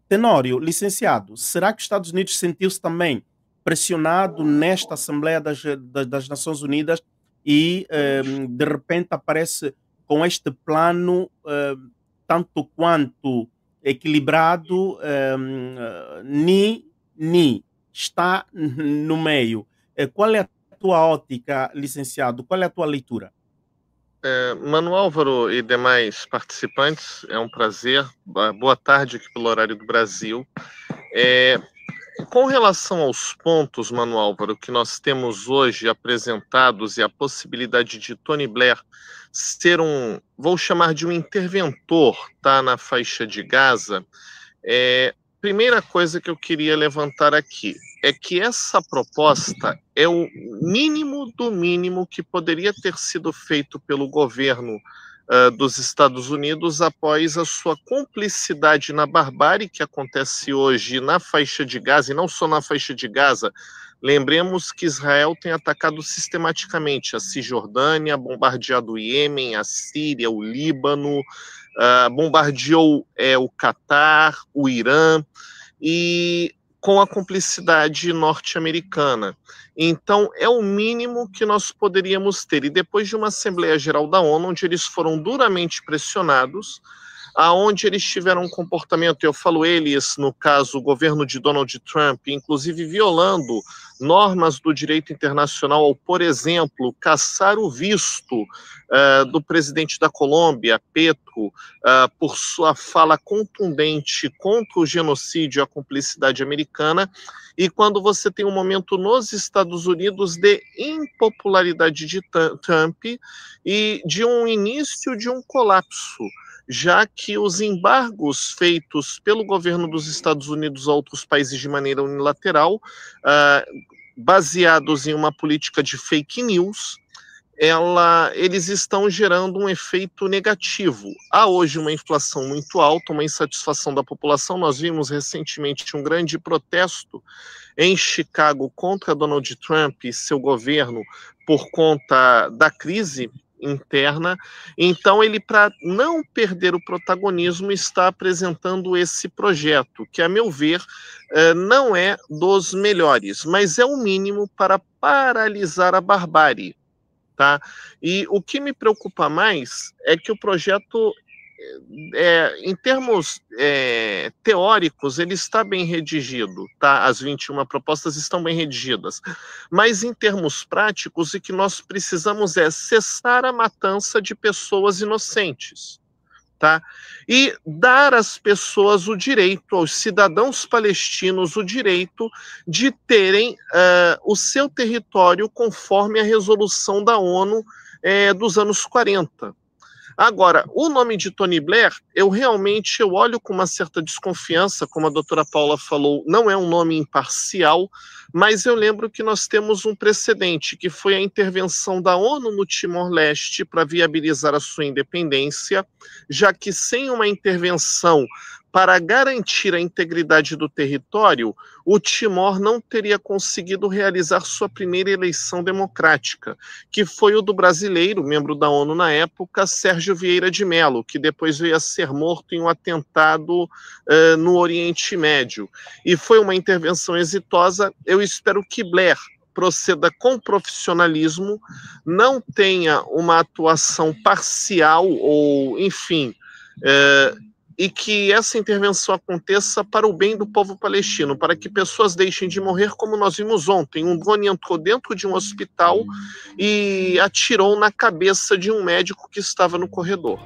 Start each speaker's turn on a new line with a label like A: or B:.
A: Tenório, licenciado, será que os Estados Unidos sentiu-se também pressionado nesta Assembleia das Nações Unidas e, de repente, aparece com este plano tanto quanto equilibrado, ni está no meio? Qual é a tua ótica, licenciado? Qual é a tua leitura?
B: Mano Álvaro e demais participantes, é um prazer. Boa tarde aqui pelo horário do Brasil. Com relação aos pontos, Mano Álvaro, que nós temos hoje apresentados e a possibilidade de Tony Blair ser vou chamar de um interventor, tá, na faixa de Gaza, primeira coisa que eu queria levantar aqui é que essa proposta é o mínimo do mínimo que poderia ter sido feito pelo governo dos Estados Unidos após a sua cumplicidade na barbárie que acontece hoje na faixa de Gaza, e não só na faixa de Gaza. Lembremos que Israel tem atacado sistematicamente a Cisjordânia, bombardeado o Iêmen, a Síria, o Líbano, bombardeou o Catar, o Irã, e com a cumplicidade norte-americana. Então, é o mínimo que nós poderíamos ter. E depois de uma Assembleia Geral da ONU, onde eles foram duramente pressionados, aonde eles tiveram um comportamento, eu falo eles, no caso, o governo de Donald Trump, inclusive violando normas do direito internacional, ao, por exemplo, caçar o visto do presidente da Colômbia, Petro, por sua fala contundente contra o genocídio e a cumplicidade americana, e quando você tem um momento nos Estados Unidos de impopularidade de Trump e de um início de um colapso, já que os embargos feitos pelo governo dos Estados Unidos a outros países de maneira unilateral, baseados em uma política de fake news, eles estão gerando um efeito negativo. Há hoje uma inflação muito alta, uma insatisfação da população. Nós vimos recentemente um grande protesto em Chicago contra Donald Trump e seu governo por conta da crise interna. Então, ele, para não perder o protagonismo, está apresentando esse projeto, que, a meu ver, não é dos melhores, mas é o mínimo para paralisar a barbárie. Tá? E o que me preocupa mais é que o projeto, em termos teóricos, ele está bem redigido, tá? As 21 propostas estão bem redigidas, mas em termos práticos, o que nós precisamos é cessar a matança de pessoas inocentes, tá? E dar às pessoas o direito, aos cidadãos palestinos, o direito de terem o seu território conforme a resolução da ONU dos anos 40. Agora, o nome de Tony Blair, eu olho com uma certa desconfiança, como a doutora Paula falou, não é um nome imparcial, mas eu lembro que nós temos um precedente, que foi a intervenção da ONU no Timor-Leste para viabilizar a sua independência, já que sem uma intervenção para garantir a integridade do território, o Timor não teria conseguido realizar sua primeira eleição democrática, que foi o do brasileiro, membro da ONU na época, Sérgio Vieira de Mello, que depois veio a ser morto em um atentado no Oriente Médio. E foi uma intervenção exitosa. Eu espero que Blair proceda com profissionalismo, não tenha uma atuação parcial ou, enfim, e que essa intervenção aconteça para o bem do povo palestino, para que pessoas deixem de morrer, como nós vimos ontem. Um drone entrou dentro de um hospital e atirou na cabeça de um médico que estava no corredor.